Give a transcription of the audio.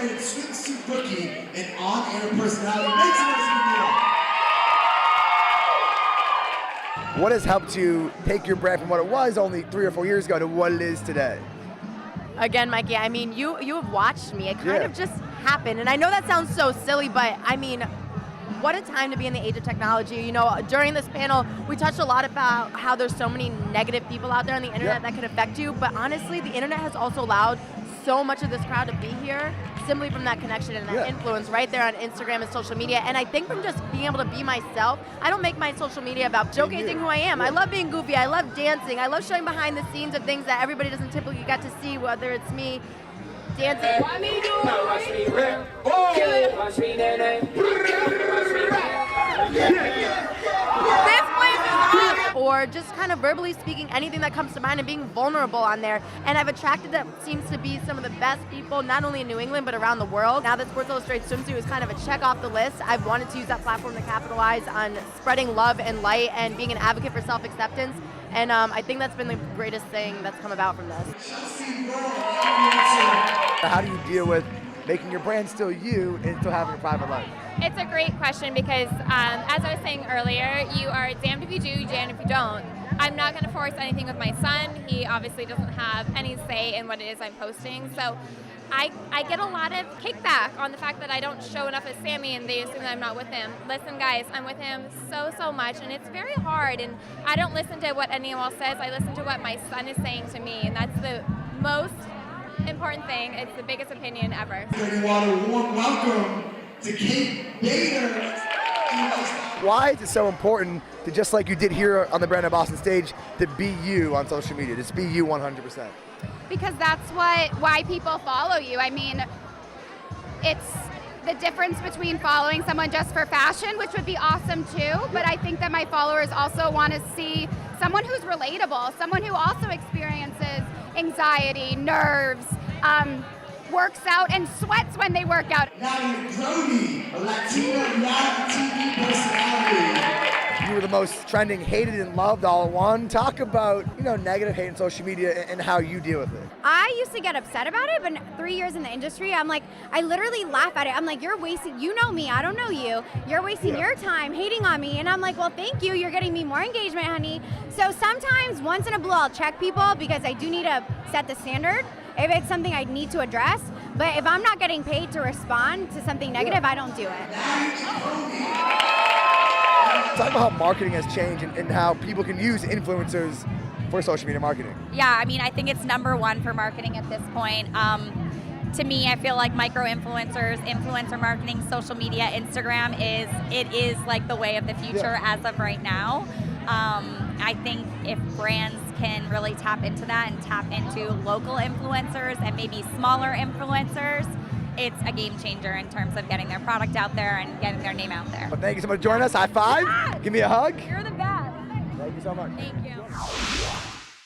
celebrated swimsuit rookie and on-air personality. Make some noise for Mia. What has helped you take your brand from what it was only 3 or 4 years ago to what it is today? Again, Mikey, I mean, you have watched me. It kind of just happened. And I know that sounds so silly, but I mean, what a time to be in the age of technology. You know, during this panel, we touched a lot about how there's so many negative people out there on the internet that could affect you. But honestly, the internet has also allowed so much of this crowd to be here simply from that connection and that influence right there on Instagram and social media. And I think from just being able to be myself, I don't make my social media about showcasing who I am. I love being goofy, I love dancing, I love showing behind the scenes of things that everybody doesn't typically get to see, whether it's me dancing. Watch me do it. Watch me rip. Watch me This place is awesome. Or just kind of verbally speaking anything that comes to mind and being vulnerable on there. And I've attracted that seems to be some of the best people, not only in New England, but around the world. Now that Sports Illustrated Swimsuit is kind of a check off the list, I've wanted to use that platform to capitalize on spreading love and light and being an advocate for self-acceptance. And I think that's been the greatest thing that's come about from this. How do you deal with making your brand still you and still having a private life? It's a great question because, as I was saying earlier, you are damned if you do, damned if you don't. I'm not going to force anything with my son. He obviously doesn't have any say in what it is I'm posting. So I get a lot of kickback on the fact that I don't show enough as Sammy and they assume that I'm not with him. Listen, guys, I'm with him so much, and it's very hard. And I don't listen to what anyone else says. I listen to what my son is saying to me, and that's the most important thing. It's the biggest opinion ever. We want a warm welcome to Kate Bader. Why is it so important to, just like you did here on the Brand of Boston stage, to be you on social media, just be you 100%? Because that's why people follow you. I mean, it's the difference between following someone just for fashion, which would be awesome too, but I think that my followers also want to see someone who's relatable, someone who also experiences anxiety, nerves, works out and sweats when they work out. Nadia Brody, a Latina reality TV personality. You were the most trending, hated and loved all in one. Talk about, negative hate on social media and how you deal with it. I used to get upset about it, but 3 years in the industry, I'm like, I literally laugh at it. I'm like, you're wasting, you know me, I don't know you. You're wasting your time hating on me. And I'm like, well, thank you. You're getting me more engagement, honey. So sometimes, once in a blue, I'll check people because I do need to set the standard if it's something I need to address. But if I'm not getting paid to respond to something negative, I don't do it. Talk about how marketing has changed and how people can use influencers for social media marketing. Yeah, I mean, I think it's #1 for marketing at this point. To me, I feel like micro-influencers, influencer marketing, social media, Instagram is like the way of the future as of right now. I think if brands can really tap into that and tap into local influencers and maybe smaller influencers, it's a game changer in terms of getting their product out there and getting their name out there. Well, thank you so much for joining us. High five. Yeah. Give me a hug. You're the best. Thank you so much. Thank you.